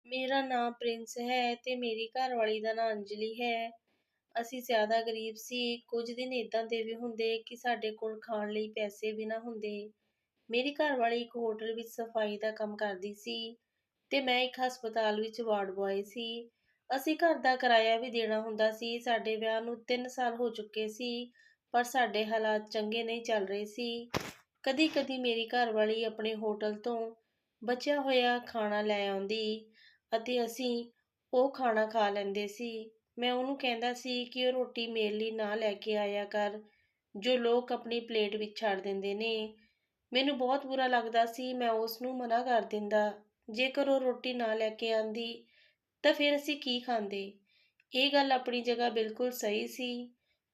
ਮੇਰਾ ਨਾਂ ਪ੍ਰਿੰਸ ਹੈ ਤੇ ਮੇਰੀ ਘਰਵਾਲੀ ਦਾ ਨਾਂ ਅੰਜਲੀ ਹੈ। ਅਸੀਂ ਜ਼ਿਆਦਾ ਗਰੀਬ ਸੀ। ਕੁਝ ਦਿਨ ਏਦਾਂ ਦੇ ਵੀ ਹੁੰਦੇ ਕਿ ਸਾਡੇ ਕੋਲ ਖਾਣ ਲਈ ਪੈਸੇ ਵੀ ਨਾ ਹੁੰਦੇ। ਮੇਰੀ ਘਰਵਾਲੀ ਇੱਕ ਹੋਟਲ ਵਿੱਚ ਸਫਾਈ ਦਾ ਕੰਮ ਕਰਦੀ ਸੀ ਤੇ ਮੈਂ ਇੱਕ ਹਸਪਤਾਲ ਵਿੱਚ ਵਾਰਡ ਬੁਆਏ ਸੀ। ਅਸੀਂ ਘਰ ਦਾ ਕਿਰਾਇਆ ਵੀ ਦੇਣਾ ਹੁੰਦਾ ਸੀ। ਸਾਡੇ ਵਿਆਹ ਨੂੰ 3 ਸਾਲ ਹੋ ਚੁੱਕੇ ਸੀ, ਪਰ ਸਾਡੇ ਹਾਲਾਤ ਚੰਗੇ ਨਹੀਂ ਚੱਲ ਰਹੇ ਸੀ। ਕਦੀ-ਕਦੀ ਮੇਰੀ ਘਰਵਾਲੀ ਆਪਣੇ ਹੋਟਲ ਤੋਂ ਬਚਿਆ ਹੋਇਆ ਖਾਣਾ ਲੈ ਆਉਂਦੀ ਅਤੇ ਅਸੀਂ ਉਹ ਖਾਣਾ ਖਾ ਲੈਂਦੇ ਸੀ। ਮੈਂ ਉਹਨੂੰ ਕਹਿੰਦਾ ਸੀ ਕਿ ਉਹ ਰੋਟੀ ਮੇਰੇ ਲਈ ਨਾ ਲੈ ਕੇ ਆਇਆ ਕਰ, ਜੋ ਲੋਕ ਆਪਣੀ ਪਲੇਟ ਵਿੱਚ ਛੱਡ ਦਿੰਦੇ ਨੇ। ਮੈਨੂੰ ਬਹੁਤ ਬੁਰਾ ਲੱਗਦਾ ਸੀ। ਮੈਂ ਉਸ ਨੂੰ ਮਨਾ ਕਰ ਦਿੰਦਾ। ਜੇਕਰ ਉਹ ਰੋਟੀ ਨਾ ਲੈ ਕੇ ਆਂਦੀ ਤਾਂ ਫਿਰ ਅਸੀਂ ਕੀ ਖਾਂਦੇ? ਇਹ ਗੱਲ ਆਪਣੀ ਜਗ੍ਹਾ ਬਿਲਕੁਲ ਸਹੀ ਸੀ।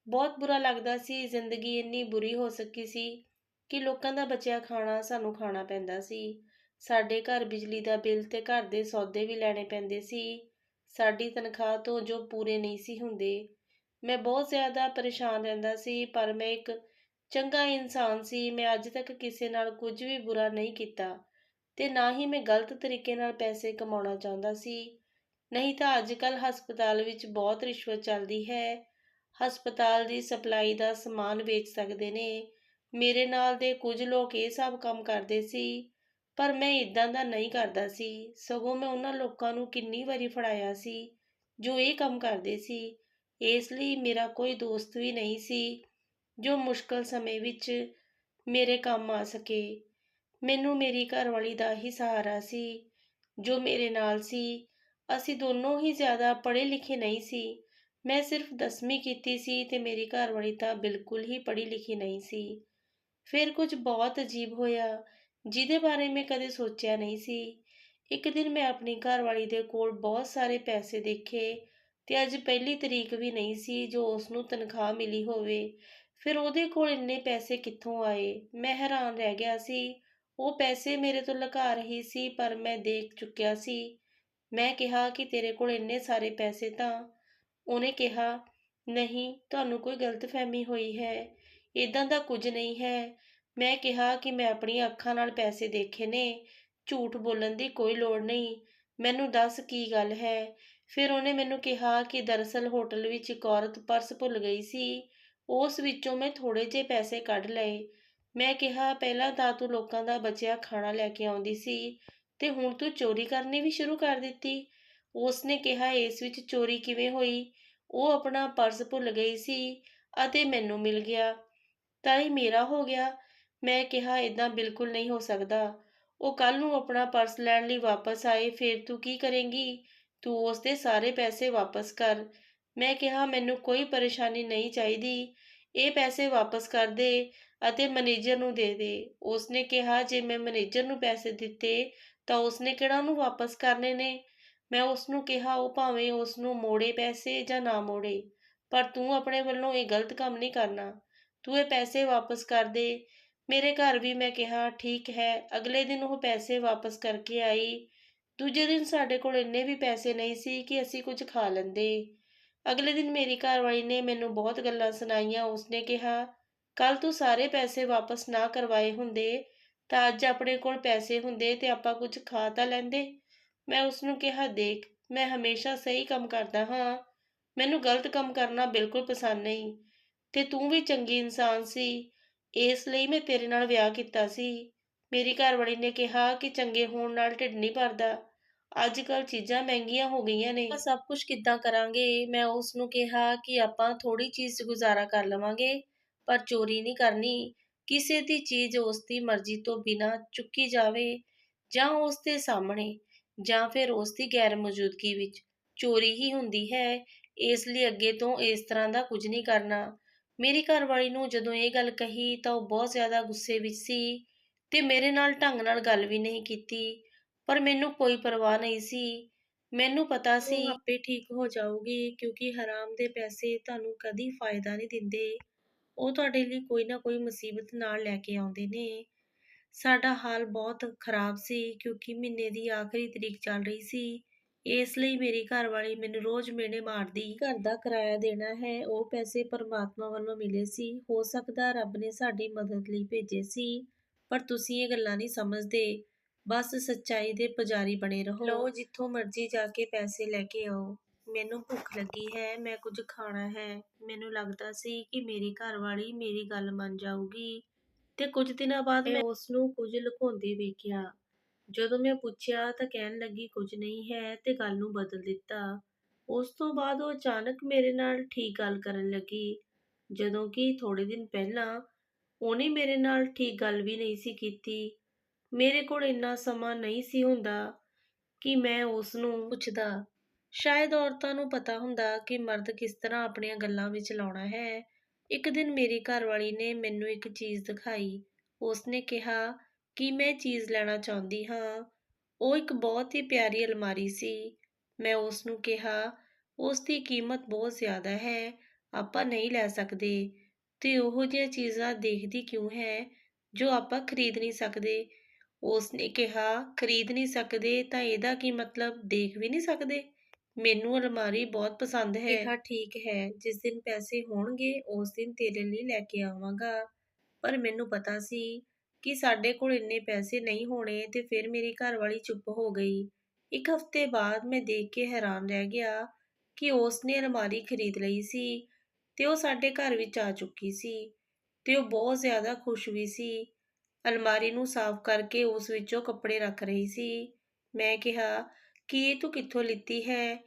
ਬਹੁਤ ਬੁਰਾ ਲੱਗਦਾ ਸੀ। ਜ਼ਿੰਦਗੀ ਇੰਨੀ ਬੁਰੀ ਹੋ ਸਕੀ ਸੀ ਕਿ ਲੋਕਾਂ ਦਾ ਬਚਿਆ ਖਾਣਾ ਸਾਨੂੰ ਖਾਣਾ ਪੈਂਦਾ ਸੀ। ਸਾਡੇ ਘਰ ਬਿਜਲੀ ਦਾ ਬਿੱਲ ਤੇ ਘਰ ਦੇ ਸੌਦੇ ਵੀ ਲੈਣੇ ਪੈਂਦੇ ਸੀ, ਸਾਡੀ ਤਨਖਾਹ ਤੋਂ, ਜੋ ਪੂਰੇ ਨਹੀਂ ਸੀ ਹੁੰਦੇ। ਮੈਂ ਬਹੁਤ ਜ਼ਿਆਦਾ ਪਰੇਸ਼ਾਨ ਰਹਿੰਦਾ ਸੀ, ਪਰ ਮੈਂ ਇੱਕ ਚੰਗਾ ਇਨਸਾਨ ਸੀ। ਮੈਂ ਅੱਜ ਤੱਕ ਕਿਸੇ ਨਾਲ ਕੁਝ ਵੀ ਬੁਰਾ ਨਹੀਂ ਕੀਤਾ ਤੇ ਨਾ ਹੀ ਮੈਂ ਗਲਤ ਤਰੀਕੇ ਨਾਲ ਪੈਸੇ ਕਮਾਉਣਾ ਚਾਹੁੰਦਾ ਸੀ। ਨਹੀਂ ਤਾਂ ਅੱਜ-ਕੱਲ੍ਹ ਹਸਪਤਾਲ ਵਿੱਚ ਬਹੁਤ ਰਿਸ਼ਵਤ ਚੱਲਦੀ ਹੈ। ਹਸਪਤਾਲ ਦੀ ਸਪਲਾਈ ਦਾ ਸਮਾਨ ਵੇਚ ਸਕਦੇ ਨੇ। ਮੇਰੇ ਨਾਲ ਦੇ ਕੁਝ ਲੋਕ ਇਹ ਸਭ ਕੰਮ ਕਰਦੇ ਸੀ, ਪਰ ਮੈਂ ਇੱਦਾਂ ਦਾ ਨਹੀਂ ਕਰਦਾ ਸੀ। ਸਗੋਂ ਮੈਂ ਉਹਨਾਂ ਲੋਕਾਂ ਨੂੰ ਕਿੰਨੀ ਵਾਰੀ ਫੜਾਇਆ ਸੀ ਜੋ ਇਹ ਕੰਮ ਕਰਦੇ ਸੀ। ਇਸ ਲਈ ਮੇਰਾ ਕੋਈ ਦੋਸਤ ਵੀ ਨਹੀਂ ਸੀ ਜੋ ਮੁਸ਼ਕਲ ਸਮੇਂ ਵਿੱਚ ਮੇਰੇ ਕੰਮ ਆ ਸਕੇ। ਮੈਨੂੰ ਮੇਰੀ ਘਰਵਾਲੀ ਦਾ ਹੀ ਸਹਾਰਾ ਸੀ, ਜੋ ਮੇਰੇ ਨਾਲ ਸੀ। ਅਸੀਂ ਦੋਨੋਂ ਹੀ ਜ਼ਿਆਦਾ ਪੜ੍ਹੇ ਲਿਖੇ ਨਹੀਂ ਸੀ। ਮੈਂ ਸਿਰਫ 10ਵੀਂ ਕੀਤੀ ਸੀ ਤੇ ਮੇਰੀ ਘਰਵਾਲੀ ਤਾਂ ਬਿਲਕੁਲ ਹੀ ਪੜ੍ਹੀ ਲਿਖੀ ਨਹੀਂ ਸੀ। ਫਿਰ ਕੁਝ ਬਹੁਤ ਅਜੀਬ ਹੋਇਆ, ਜਿਹਦੇ ਬਾਰੇ ਮੈਂ ਕਦੇ ਸੋਚਿਆ ਨਹੀਂ ਸੀ। ਇੱਕ ਦਿਨ ਮੈਂ ਆਪਣੀ ਘਰਵਾਲੀ ਦੇ ਕੋਲ ਬਹੁਤ ਸਾਰੇ ਪੈਸੇ ਦੇਖੇ ਤੇ ਅੱਜ ਪਹਿਲੀ ਤਰੀਕ ਵੀ ਨਹੀਂ ਸੀ ਜੋ ਉਸ ਨੂੰ ਤਨਖਾਹ ਮਿਲੀ ਹੋਵੇ। ਫਿਰ ਉਹਦੇ ਕੋਲ ਇੰਨੇ ਪੈਸੇ ਕਿੱਥੋਂ ਆਏ? ਮੈਂ ਹੈਰਾਨ ਰਹਿ ਗਿਆ ਸੀ। ਉਹ ਪੈਸੇ ਮੇਰੇ ਤੋਂ ਲੁਕਾ ਰਹੀ ਸੀ, ਪਰ ਮੈਂ ਦੇਖ ਚੁੱਕਿਆ ਸੀ। ਮੈਂ ਕਿਹਾ ਕਿ ਤੇਰੇ ਕੋਲ ਇੰਨੇ ਸਾਰੇ ਪੈਸੇ ਤਾਂ? ਉਹਨੇ ਕਿਹਾ, ਨਹੀਂ, ਤੁਹਾਨੂੰ ਕੋਈ ਗਲਤਫਹਿਮੀ ਹੋਈ ਹੈ, ਇੱਦਾਂ ਦਾ ਕੁਝ ਨਹੀਂ ਹੈ। ਮੈਂ ਕਿਹਾ ਕਿ ਮੈਂ ਆਪਣੀਆਂ ਅੱਖਾਂ ਨਾਲ ਪੈਸੇ ਦੇਖੇ ਨੇ, ਝੂਠ ਬੋਲਣ ਦੀ ਕੋਈ ਲੋੜ ਨਹੀਂ। ਮੈਨੂੰ ਦੱਸ ਕੀ ਗੱਲ ਹੈ? ਫਿਰ ਉਹਨੇ ਮੈਨੂੰ ਕਿਹਾ ਕਿ ਦਰਅਸਲ ਹੋਟਲ ਵਿੱਚ ਇੱਕ ਔਰਤ ਪਰਸ ਭੁੱਲ ਗਈ ਸੀ। ਉਸ ਵਿੱਚੋਂ ਮੈਂ ਥੋੜ੍ਹੇ ਜਿਹੇ ਪੈਸੇ ਕੱਢ ਲਏ। ਮੈਂ ਕਿਹਾ, ਪਹਿਲਾਂ ਤਾਂ ਤੂੰ ਲੋਕਾਂ ਦਾ ਬਚਿਆ ਖਾਣਾ ਲੈ ਕੇ ਆਉਂਦੀ ਸੀ ਤੇ ਹੁਣ ਤੂੰ ਚੋਰੀ ਕਰਨੀ ਵੀ ਸ਼ੁਰੂ ਕਰ ਦਿੱਤੀ। ਉਸਨੇ ਕਿਹਾ, ਇਸ ਵਿੱਚ ਚੋਰੀ ਕਿਵੇਂ ਹੋਈ? ਉਹ ਆਪਣਾ ਪਰਸ ਭੁੱਲ ਗਈ ਸੀ ਅਤੇ ਮੈਨੂੰ ਮਿਲ ਗਿਆ ਤਾਂ ਹੀ ਮੇਰਾ ਹੋ ਗਿਆ। ਮੈਂ ਕਿਹਾ, ਏਦਾਂ ਬਿਲਕੁਲ ਨਹੀਂ ਹੋ ਸਕਦਾ। ਉਹ ਕੱਲ੍ਹ ਨੂੰ ਆਪਣਾ ਪਰਸ ਲੈਣ ਲਈ ਵਾਪਸ ਆਏ, ਫਿਰ ਤੂੰ ਕੀ ਕਰੇਂਗੀ? ਤੂੰ ਉਸ ਦੇ ਸਾਰੇ ਪੈਸੇ ਵਾਪਸ ਕਰ। ਮੈਂ ਕਿਹਾ, ਮੈਨੂੰ ਕੋਈ ਪਰੇਸ਼ਾਨੀ ਨਹੀਂ ਚਾਹੀਦੀ। ਇਹ ਪੈਸੇ ਵਾਪਸ ਕਰ ਦੇ ਅਤੇ ਮੈਨੇਜਰ ਨੂੰ ਦੇ ਦੇ। ਉਸਨੇ ਕਿਹਾ, ਜੇ ਮੈਂ ਮੈਨੇਜਰ ਨੂੰ ਪੈਸੇ ਦਿੱਤੇ ਤਾਂ ਉਸਨੇ ਕਿਹੜਾ ਉਹਨੂੰ ਵਾਪਸ ਕਰਨੇ ਨੇ? ਮੈਂ ਉਸਨੂੰ ਕਿਹਾ, ਉਹ ਭਾਵੇਂ ਉਸਨੂੰ ਮੋੜੇ ਪੈਸੇ ਜਾਂ ਨਾ ਮੋੜੇ, ਪਰ ਤੂੰ ਆਪਣੇ ਵੱਲੋਂ ਇਹ ਗਲਤ ਕੰਮ ਨਹੀਂ ਕਰਨਾ। ਤੂੰ ਇਹ ਪੈਸੇ ਵਾਪਸ ਕਰ ਦੇ। ਮੇਰੇ ਘਰ ਵੀ ਮੈਂ ਕਿਹਾ, ਠੀਕ ਹੈ। ਅਗਲੇ ਦਿਨ ਉਹ ਪੈਸੇ ਵਾਪਸ ਕਰਕੇ ਆਈ। ਦੂਜੇ ਦਿਨ ਸਾਡੇ ਕੋਲ ਇੰਨੇ ਵੀ ਪੈਸੇ ਨਹੀਂ ਸੀ ਕਿ ਅਸੀਂ ਕੁਝ ਖਾ ਲੈਂਦੇ। ਅਗਲੇ ਦਿਨ ਮੇਰੀ ਘਰਵਾਲੀ ਨੇ ਮੈਨੂੰ ਬਹੁਤ ਗੱਲਾਂ ਸੁਣਾਈਆਂ। ਉਸਨੇ ਕਿਹਾ, ਕੱਲ ਤੂੰ ਸਾਰੇ ਪੈਸੇ ਵਾਪਸ ਨਾ ਕਰਵਾਏ ਹੁੰਦੇ ਤਾਂ ਅੱਜ ਆਪਣੇ ਕੋਲ ਪੈਸੇ ਹੁੰਦੇ ਤੇ ਆਪਾਂ ਕੁਝ ਖਾ ਤਾਂ ਲੈਂਦੇ। ਮੈਂ ਉਸਨੂੰ ਕਿਹਾ, ਦੇਖ, ਮੈਂ ਹਮੇਸ਼ਾ ਸਹੀ ਕੰਮ ਕਰਦਾ ਹਾਂ। ਮੈਨੂੰ ਗਲਤ ਕੰਮ ਕਰਨਾ ਬਿਲਕੁਲ ਪਸੰਦ ਨਹੀਂ ਤੇ ਤੂੰ ਵੀ ਚੰਗੀ ਇਨਸਾਨ ਸੀ, ਇਸ ਲਈ ਮੈਂ ਤੇਰੇ ਨਾਲ ਵਿਆਹ ਕੀਤਾ ਸੀ। ਮੇਰੀ ਘਰਵਾਲੀ ਨੇ ਕਿਹਾ ਕਿ ਚੰਗੇ ਹੋਣ ਨਾਲ ਢਿੱਡ ਨਹੀਂ ਭਰਦਾ। ਅੱਜ ਕੱਲ੍ਹ ਚੀਜ਼ਾਂ ਮਹਿੰਗੀਆਂ ਹੋ ਗਈਆਂ ਨੇ, ਆਪਾਂ ਸਭ ਕੁਝ ਕਿੱਦਾਂ ਕਰਾਂਗੇ? ਮੈਂ ਉਸ ਨੂੰ ਕਿਹਾ ਕਿ ਆਪਾਂ ਥੋੜ੍ਹੀ ਚੀਜ਼ 'ਚ ਗੁਜ਼ਾਰਾ ਕਰ ਲਵਾਂਗੇ, ਪਰ ਚੋਰੀ ਨਹੀਂ ਕਰਨੀ। ਕਿਸੇ ਦੀ ਚੀਜ਼ ਉਸ ਦੀ ਮਰਜ਼ੀ ਤੋਂ ਬਿਨਾਂ ਚੁੱਕੀ ਜਾਵੇ ਜਾਂ ਉਸ ਦੇ ਸਾਹਮਣੇ ਜਾਂ ਫਿਰ ਉਸ ਦੀ ਗੈਰ ਮੌਜੂਦਗੀ ਵਿੱਚ, ਚੋਰੀ ਹੀ ਹੁੰਦੀ ਹੈ। ਇਸ ਲਈ ਅੱਗੇ ਤੋਂ ਇਸ ਤਰ੍ਹਾਂ ਦਾ ਕੁਝ ਨਹੀਂ ਕਰਨਾ। ਮੇਰੀ ਘਰਵਾਲੀ ਨੂੰ ਜਦੋਂ ਇਹ ਗੱਲ ਕਹੀ ਤਾਂ ਉਹ ਬਹੁਤ ਜ਼ਿਆਦਾ ਗੁੱਸੇ ਵਿੱਚ ਸੀ ਤੇ ਮੇਰੇ ਨਾਲ ਢੰਗ ਨਾਲ ਗੱਲ ਵੀ ਨਹੀਂ ਕੀਤੀ, ਪਰ ਮੈਨੂੰ ਕੋਈ ਪਰਵਾਹ ਨਹੀਂ ਸੀ। ਮੈਨੂੰ ਪਤਾ ਸੀ ਉਹ ਆਪੇ ਠੀਕ ਹੋ ਜਾਊਗੀ, ਕਿਉਂਕਿ ਹਰਾਮ ਦੇ ਪੈਸੇ ਤੁਹਾਨੂੰ ਕਦੀ ਫਾਇਦਾ ਨਹੀਂ ਦਿੰਦੇ। ਉਹ ਤੁਹਾਡੇ ਲਈ ਕੋਈ ਨਾ ਕੋਈ ਮੁਸੀਬਤ ਨਾਲ ਲੈ ਕੇ ਆਉਂਦੇ ਨੇ। ਸਾਡਾ ਹਾਲ ਬਹੁਤ ਖਰਾਬ ਸੀ ਕਿਉਂਕਿ ਮਹੀਨੇ ਦੀ ਆਖਰੀ ਤਰੀਕ ਚੱਲ ਰਹੀ ਸੀ। ਇਸ ਲਈ ਮੇਰੀ ਘਰਵਾਲੀ ਮੈਨੂੰ ਰੋਜ਼ ਮਿਹਣੇ ਮਾਰਦੀ। ਘਰ ਦਾ ਕਿਰਾਇਆ ਦੇਣਾ ਹੈ, ਉਹ ਪੈਸੇ ਪਰਮਾਤਮਾ ਵੱਲੋਂ ਮਿਲੇ ਸੀ। ਹੋ ਸਕਦਾ ਰੱਬ ਨੇ ਸਾਡੀ ਮਦਦ ਲਈ ਭੇਜੇ ਸੀ, ਪਰ ਤੁਸੀਂ ਇਹ ਗੱਲਾਂ ਨਹੀਂ ਸਮਝਦੇ। ਬਸ ਸੱਚਾਈ ਦੇ ਪੁਜਾਰੀ ਬਣੇ ਰਹੋ। ਲਓ ਜਿੱਥੋਂ ਮਰਜ਼ੀ ਜਾ ਕੇ ਪੈਸੇ ਲੈ ਕੇ ਆਓ। ਮੈਨੂੰ ਭੁੱਖ ਲੱਗੀ ਹੈ, ਮੈਂ ਕੁਝ ਖਾਣਾ ਹੈ। ਮੈਨੂੰ ਲੱਗਦਾ ਸੀ ਕਿ ਮੇਰੀ ਘਰਵਾਲੀ ਮੇਰੀ ਗੱਲ ਮੰਨ ਜਾਊਗੀ ਤੇ ਕੁਝ ਦਿਨਾਂ ਬਾਅਦ ਮੈਂ ਉਸ ਨੂੰ ਕੁਝ ਲੁਕਾਉਂਦੇ ਵੇਖਿਆ। ਜਦੋਂ ਮੈਂ ਪੁੱਛਿਆ ਤਾਂ ਕਹਿਣ ਲੱਗੀ ਕੁਝ ਨਹੀਂ ਹੈ ਤੇ ਗੱਲ ਨੂੰ ਬਦਲ ਦਿੱਤਾ। ਉਸ ਤੋਂ ਬਾਅਦ ਉਹ ਅਚਾਨਕ ਮੇਰੇ ਨਾਲ ਠੀਕ ਗੱਲ ਕਰਨ ਲੱਗੀ, ਜਦੋਂ ਕਿ ਥੋੜੇ ਦਿਨ ਪਹਿਲਾਂ ਉਹਨੇ ਮੇਰੇ ਨਾਲ ਠੀਕ ਗੱਲ ਵੀ ਨਹੀਂ ਸੀ ਕੀਤੀ। ਮੇਰੇ ਕੋਲ ਇੰਨਾ ਸਮਾਂ ਨਹੀਂ ਸੀ ਹੁੰਦਾ ਕਿ ਮੈਂ ਉਸ ਨੂੰ ਪੁੱਛਦਾ। ਸ਼ਾਇਦ ਔਰਤਾਂ ਨੂੰ ਪਤਾ ਹੁੰਦਾ ਕਿ ਮਰਦ ਕਿਸ ਤਰ੍ਹਾਂ ਆਪਣੀਆਂ ਗੱਲਾਂ ਵਿੱਚ ਲਾਉਣਾ ਹੈ। ਇੱਕ ਦਿਨ ਮੇਰੀ ਘਰਵਾਲੀ ਨੇ ਮੈਨੂੰ ਇੱਕ ਚੀਜ਼ ਦਿਖਾਈ। ਉਸਨੇ ਕਿਹਾ ਕਿ ਮੈਂ ਚੀਜ਼ ਲੈਣਾ ਚਾਹੁੰਦੀ ਹਾਂ। ਉਹ ਇੱਕ ਬਹੁਤ ਹੀ ਪਿਆਰੀ ਅਲਮਾਰੀ ਸੀ। ਮੈਂ ਉਸ ਨੂੰ ਕਿਹਾ, ਉਸ ਦੀ ਕੀਮਤ ਬਹੁਤ ਜ਼ਿਆਦਾ ਹੈ, ਆਪਾਂ ਨਹੀਂ ਲੈ ਸਕਦੇ। ਤੇ ਉਹੋ ਜਿਹੀਆਂ ਚੀਜ਼ਾਂ ਦੇਖਦੀ ਕਿਉਂ ਹੈ ਜੋ ਆਪਾਂ ਖਰੀਦ ਨਹੀਂ ਸਕਦੇ? ਉਸਨੇ ਕਿਹਾ, ਖਰੀਦ ਨਹੀਂ ਸਕਦੇ ਤਾਂ ਇਹਦਾ ਕੀ ਮਤਲਬ ਦੇਖ ਵੀ ਨਹੀਂ ਸਕਦੇ? ਮੈਨੂੰ ਅਲਮਾਰੀ ਬਹੁਤ ਪਸੰਦ ਹੈ। ਕਿਹਾ ਠੀਕ ਹੈ, ਜਿਸ ਦਿਨ ਪੈਸੇ ਹੋਣਗੇ ਉਸ ਦਿਨ ਤੇਰੇ ਲਈ ਲੈ ਕੇ ਆਵਾਂਗਾ। ਪਰ ਮੈਨੂੰ ਪਤਾ ਸੀ ਕਿ ਸਾਡੇ ਕੋਲ ਇੰਨੇ ਪੈਸੇ ਨਹੀਂ ਹੋਣੇ ਤੇ ਫਿਰ ਮੇਰੀ ਘਰਵਾਲੀ ਚੁੱਪ ਹੋ ਗਈ। ਇੱਕ ਹਫ਼ਤੇ ਬਾਅਦ ਮੈਂ ਦੇਖ ਕੇ ਹੈਰਾਨ ਰਹਿ ਗਿਆ ਕਿ ਉਸ ਨੇ ਅਲਮਾਰੀ ਖਰੀਦ ਲਈ ਸੀ ਤੇ ਉਹ ਸਾਡੇ ਘਰ ਵਿੱਚ ਆ ਚੁੱਕੀ ਸੀ ਤੇ ਉਹ ਬਹੁਤ ਜ਼ਿਆਦਾ ਖੁਸ਼ ਵੀ ਸੀ। ਅਲਮਾਰੀ ਨੂੰ ਸਾਫ਼ ਕਰਕੇ ਉਸ ਵਿੱਚੋਂ ਕੱਪੜੇ ਰੱਖ ਰਹੀ ਸੀ। ਮੈਂ ਕਿਹਾ ਕਿ ਇਹ ਤੂੰ ਕਿੱਥੋਂ ਲਿੱਤੀ ਹੈ?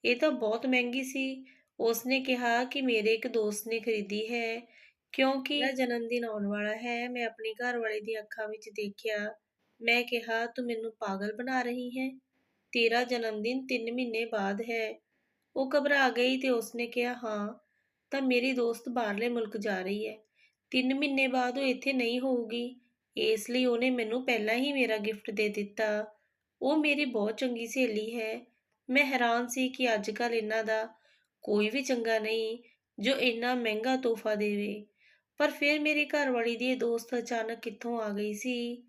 ਇਹ ਤਾਂ ਬਹੁਤ ਮਹਿੰਗੀ ਸੀ। ਉਸਨੇ ਕਿਹਾ ਕਿ ਮੇਰੇ ਇੱਕ ਦੋਸਤ ਨੇ ਖਰੀਦੀ ਹੈ ਕਿਉਂਕਿ ਮੇਰਾ ਜਨਮ ਦਿਨ ਆਉਣ ਵਾਲਾ ਹੈ। ਮੈਂ ਆਪਣੀ ਘਰਵਾਲੀ ਦੀਆਂ ਅੱਖਾਂ ਵਿੱਚ ਦੇਖਿਆ। ਮੈਂ ਕਿਹਾ, ਤੂੰ ਮੈਨੂੰ ਪਾਗਲ ਬਣਾ ਰਹੀ ਹੈ? ਤੇਰਾ ਜਨਮ ਦਿਨ 3 ਮਹੀਨੇ ਬਾਅਦ ਹੈ। ਉਹ ਘਬਰਾ ਗਈ ਤੇ ਉਸਨੇ ਕਿਹਾ, ਹਾਂ, ਤਾਂ ਮੇਰੀ ਦੋਸਤ ਬਾਹਰਲੇ ਮੁਲਕ ਜਾ ਰਹੀ ਹੈ। 3 ਮਹੀਨੇ ਬਾਅਦ ਉਹ ਇੱਥੇ ਨਹੀਂ ਹੋਊਗੀ, ਇਸ ਲਈ ਉਹਨੇ ਮੈਨੂੰ ਪਹਿਲਾਂ ਹੀ ਮੇਰਾ ਗਿਫਟ ਦੇ ਦਿੱਤਾ। ਉਹ ਮੇਰੀ ਬਹੁਤ ਚੰਗੀ ਸਹੇਲੀ ਹੈ। ਮੈਂ ਹੈਰਾਨ ਸੀ ਕਿ ਅੱਜ ਕੱਲ੍ਹ ਇਹਨਾਂ ਦਾ ਕੋਈ ਵੀ ਚੰਗਾ ਨਹੀਂ ਜੋ ਇੰਨਾ ਮਹਿੰਗਾ ਤੋਹਫ਼ਾ ਦੇਵੇ। ਪਰ ਫਿਰ ਮੇਰੀ ਘਰਵਾਲੀ ਦੀ ਇਹ ਦੋਸਤ ਅਚਾਨਕ ਕਿੱਥੋਂ ਆ ਗਈ ਸੀ?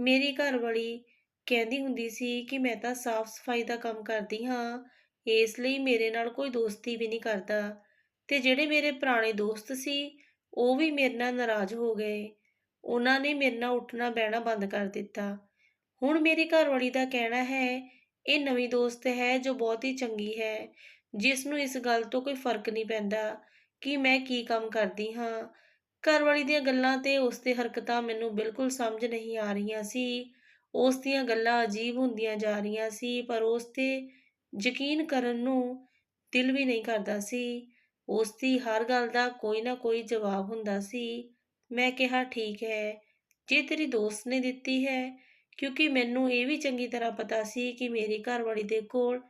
ਮੇਰੀ ਘਰਵਾਲੀ ਕਹਿੰਦੀ ਹੁੰਦੀ ਸੀ ਕਿ ਮੈਂ ਤਾਂ ਸਾਫ਼ ਸਫਾਈ ਦਾ ਕੰਮ ਕਰਦੀ ਹਾਂ, ਇਸ ਲਈ ਮੇਰੇ ਨਾਲ ਕੋਈ ਦੋਸਤੀ ਵੀ ਨਹੀਂ ਕਰਦਾ। ਤੇ ਜਿਹੜੇ ਮੇਰੇ ਪੁਰਾਣੇ ਦੋਸਤ ਸੀ, ਉਹ ਵੀ ਮੇਰੇ ਨਾਲ ਨਾਰਾਜ਼ ਹੋ ਗਏ। ਉਹਨਾਂ ਨੇ ਮੇਰੇ ਨਾਲ ਉੱਠਣਾ ਬਹਿਣਾ ਬੰਦ ਕਰ ਦਿੱਤਾ। ਹੁਣ ਮੇਰੀ ਘਰਵਾਲੀ ਦਾ ਕਹਿਣਾ ਹੈ, ਇਹ ਨਵੀਂ ਦੋਸਤ ਹੈ ਜੋ ਬਹੁਤ ਹੀ ਚੰਗੀ ਹੈ, ਜਿਸ ਨੂੰ ਇਸ ਗੱਲ ਤੋਂ ਕੋਈ ਫਰਕ ਨਹੀਂ ਪੈਂਦਾ ਕਿ ਮੈਂ ਕੀ ਕੰਮ ਕਰਦੀ ਹਾਂ। ਘਰਵਾਲੀ ਦੀਆਂ ਗੱਲਾਂ ਤੇ ਉਸ ਦੀ ਹਰਕਤਾਂ ਮੈਨੂੰ ਬਿਲਕੁਲ ਸਮਝ ਨਹੀਂ ਆ ਰਹੀਆਂ ਸੀ। ਉਸ ਦੀਆਂ ਗੱਲਾਂ ਅਜੀਬ ਹੁੰਦੀਆਂ ਜਾ ਰਹੀਆਂ ਸੀ, ਪਰ ਉਸ ਤੇ ਯਕੀਨ ਕਰਨ ਨੂੰ ਦਿਲ ਵੀ ਨਹੀਂ ਕਰਦਾ ਸੀ। ਉਸ ਦੀ ਹਰ ਗੱਲ ਦਾ ਕੋਈ ਨਾ ਕੋਈ ਜਵਾਬ ਹੁੰਦਾ ਸੀ। ਮੈਂ ਕਿਹਾ, ਠੀਕ ਹੈ, ਜੇ ਤੇਰੀ ਦੋਸਤ ਨੇ ਦਿੱਤੀ ਹੈ, ਕਿਉਂਕਿ ਮੈਨੂੰ ਇਹ ਵੀ ਚੰਗੀ ਤਰ੍ਹਾਂ ਪਤਾ ਸੀ ਕਿ ਮੇਰੀ ਘਰਵਾਲੀ ਦੇ ਕੋਲ